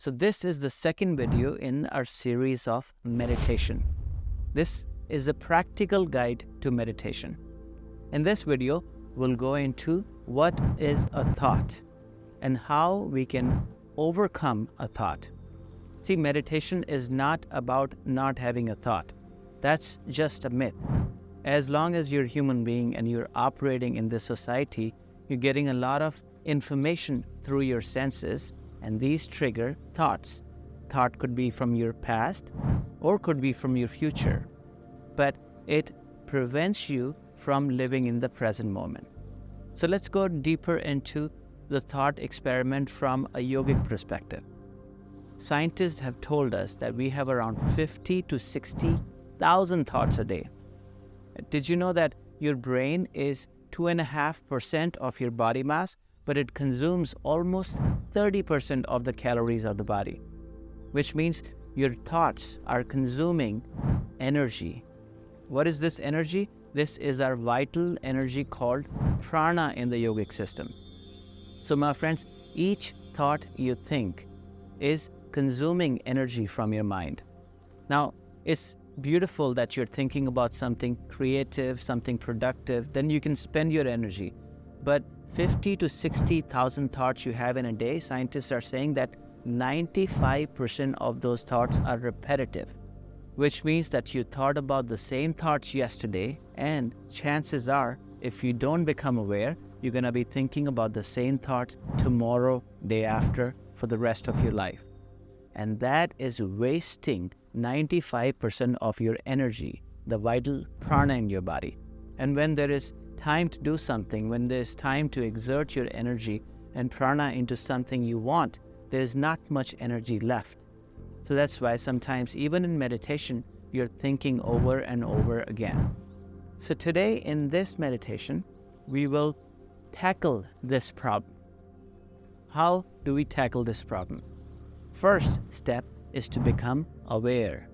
So this is the second video in our series of meditation. This is a practical guide to meditation. In this video, we'll go into what is a thought and how we can overcome a thought. See, meditation is not about not having a thought. That's just a myth. As long as you're a human being and you're operating in this society, you're getting a lot of information through your senses, and these trigger thoughts. Thought could be from your past or could be from your future, but it prevents you from living in the present moment. So let's go deeper into the thought experiment from a yogic perspective. Scientists have told us that we have around 50 to 60,000 thoughts a day. Did you know that your brain is 2.5% of your body mass, but it consumes almost 30% of the calories of the body, which means your thoughts are consuming energy. What is this energy? This is our vital energy called prana in the yogic system. So my friends, each thought you think is consuming energy from your mind. Now, it's beautiful that you're thinking about something creative, something productive, then you can spend your energy. But 50 to 60,000 thoughts you have in a day, scientists are saying that 95% of those thoughts are repetitive, which means that you thought about the same thoughts yesterday, and chances are, if you don't become aware, you're going to be thinking about the same thoughts tomorrow, day after, for the rest of your life. And that is wasting 95% of your energy, the vital prana in your body. And when there is time to do something, when there's time to exert your energy and prana into something you want, there is not much energy left. So that's why sometimes even in meditation, you're thinking over and over again. So today in this meditation, we will tackle this problem. How do we tackle this problem? First step is to become aware.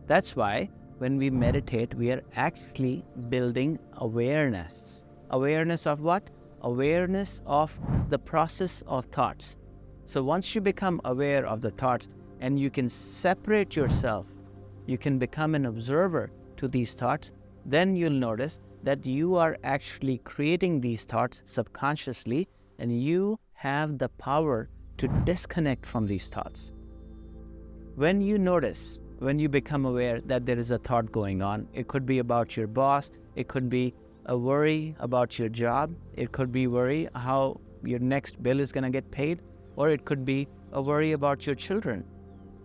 That's why when we meditate, we are actually building awareness. Awareness of what? Awareness of the process of thoughts. So once you become aware of the thoughts and you can separate yourself, you can become an observer to these thoughts, then you'll notice that you are actually creating these thoughts subconsciously, and you have the power to disconnect from these thoughts. When you become aware that there is a thought going on, it could be about your boss, it could be a worry about your job, it could be worry how your next bill is going to get paid, or it could be a worry about your children.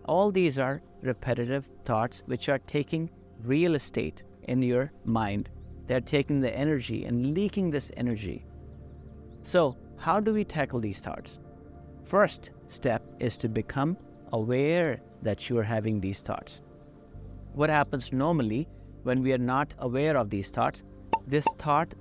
All these are repetitive thoughts which are taking real estate in your mind. They're taking the energy and leaking this energy. So how do we tackle these thoughts? First step is to become aware that you are having these thoughts. What happens normally when we are not aware of these thoughts? This thought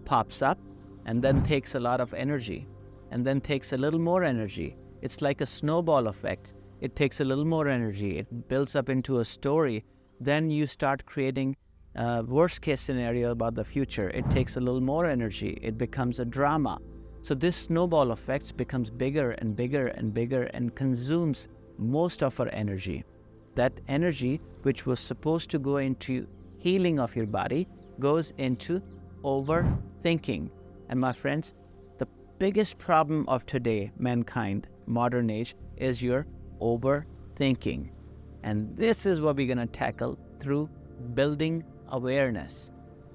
pops up and then takes a lot of energy and then takes a little more energy. It's like a snowball effect. It takes a little more energy. It builds up into a story. Then you start creating a worst case scenario about the future. It takes a little more energy. It becomes a drama. So this snowball effect becomes bigger and bigger and bigger and consumes most of our energy. That energy, which was supposed to go into healing of your body, goes into overthinking. And my friends, the biggest problem of today, mankind, modern age, is your overthinking. And this is what we're going to tackle through building awareness.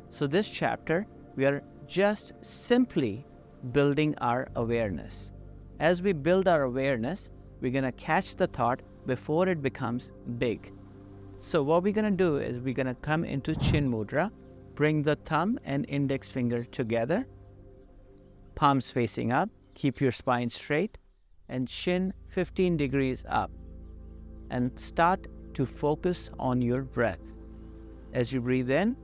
So this chapter, we are just simply building our awareness. As we build our awareness, we're going to catch the thought before it becomes big. So what we're going to do is we're going to come into Chin Mudra, bring the thumb and index finger together, palms facing up, keep your spine straight, and chin 15 degrees up. And start to focus on your breath. As you breathe in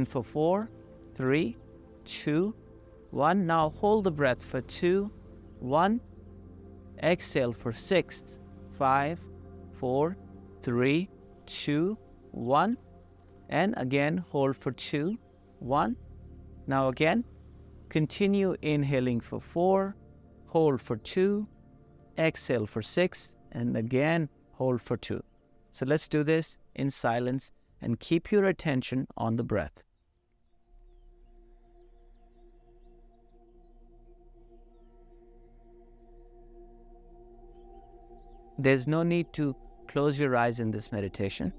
for 4, 3, 2, 1. Now hold the breath for 2, 1. Exhale for 6, 5, 4, 3, 2, 1. And again, hold for 2, 1. Now again, continue inhaling for 4, hold for 2, exhale for 6, and again hold for 2. So let's do this in silence and keep your attention on the breath. There's no need to close your eyes in this meditation.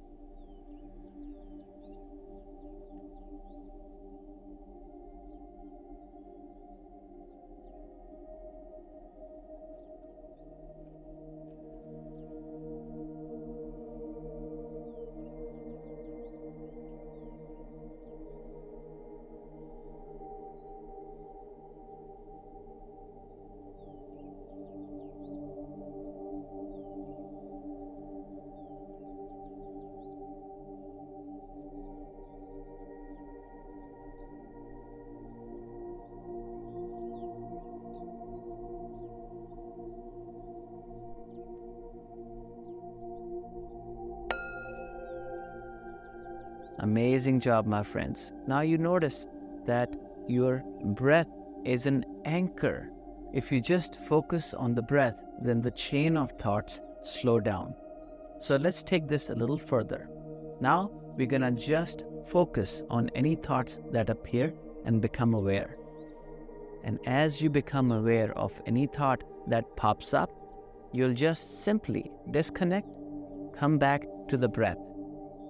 Amazing job, my friends. Now you notice that your breath is an anchor. If you just focus on the breath, then the chain of thoughts slow down. So let's take this a little further. Now we're gonna just focus on any thoughts that appear and become aware. And as you become aware of any thought that pops up, you'll just simply disconnect, come back to the breath.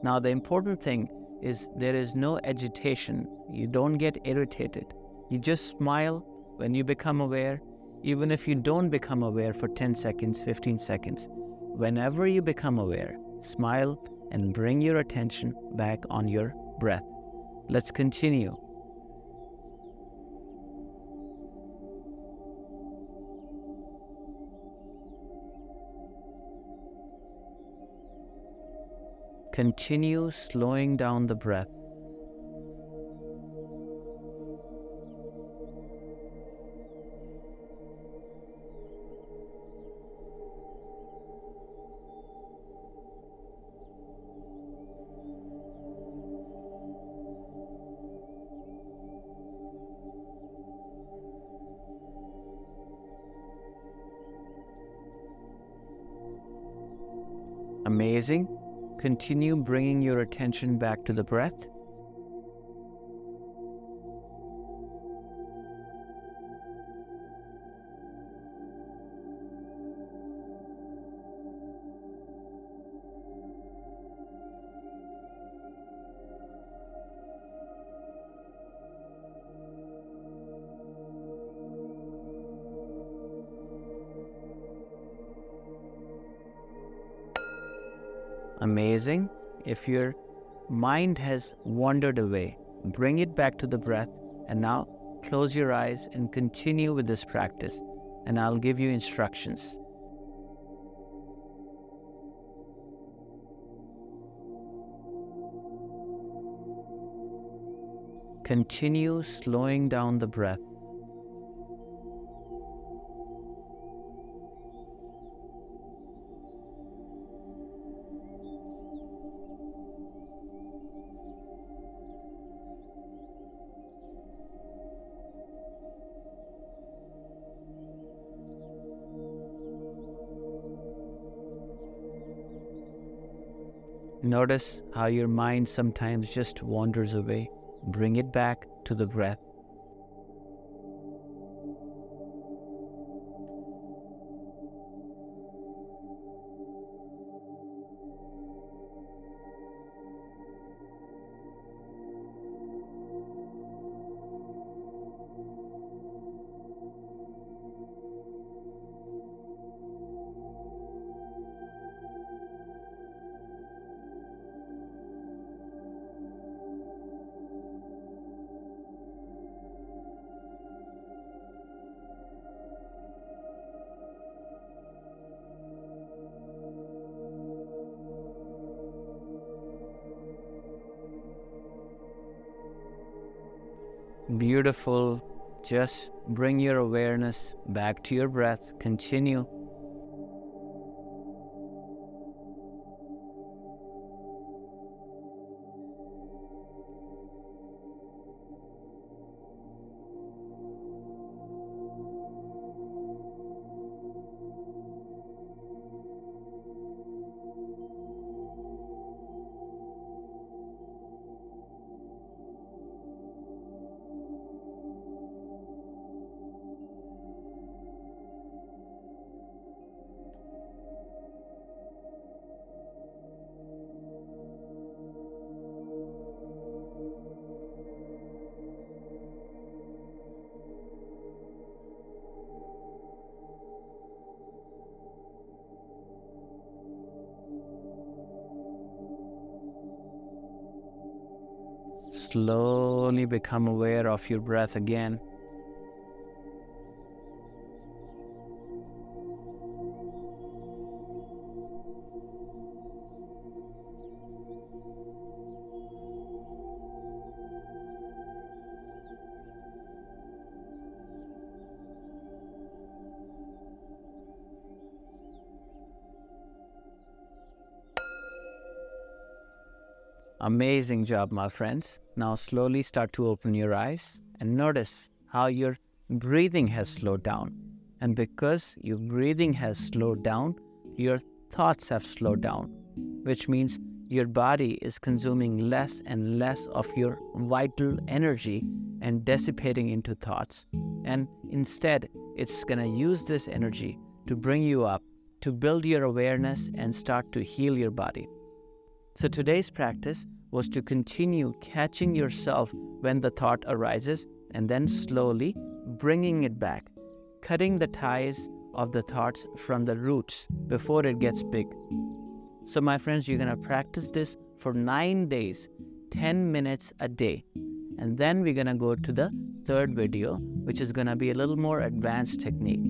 Now the important thing is there is no agitation. You don't get irritated. You just smile when you become aware, even if you don't become aware for 10 seconds, 15 seconds. Whenever you become aware, smile and bring your attention back on your breath. Let's continue. Continue slowing down the breath. Amazing. Continue bringing your attention back to the breath. Amazing. If your mind has wandered away, bring it back to the breath, and now close your eyes and continue with this practice, and I'll give you instructions. Continue slowing down the breath. Notice how your mind sometimes just wanders away. Bring it back to the breath. Beautiful. Just bring your awareness back to your breath. Continue. slowly become aware of your breath again. Amazing job, my friends. Now slowly start to open your eyes and notice how your breathing has slowed down. And because your breathing has slowed down, your thoughts have slowed down, which means your body is consuming less and less of your vital energy and dissipating into thoughts. And instead, it's going to use this energy to bring you up, to build your awareness and start to heal your body. So today's practice was to continue catching yourself when the thought arises and then slowly bringing it back, cutting the ties of the thoughts from the roots before it gets big. So my friends, you're going to practice this for 9 days, 10 minutes a day. And then we're going to go to the third video, which is going to be a little more advanced technique.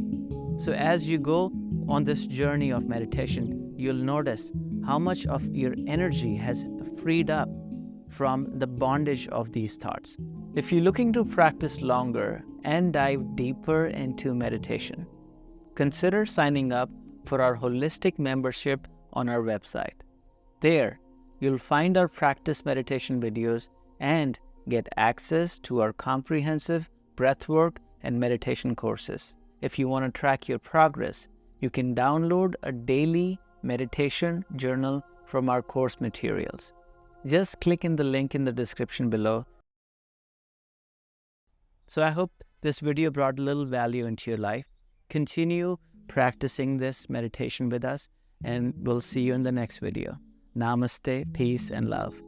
So as you go on this journey of meditation, you'll notice how much of your energy has freed up from the bondage of these thoughts. If you're looking to practice longer and dive deeper into meditation, consider signing up for our holistic membership on our website. There, you'll find our practice meditation videos and get access to our comprehensive breathwork and meditation courses. If you want to track your progress, you can download a daily meditation journal from our course materials. Just click in the link in the description below. So I hope this video brought a little value into your life. Continue practicing this meditation with us, and we'll see you in the next video. Namaste, peace, and love.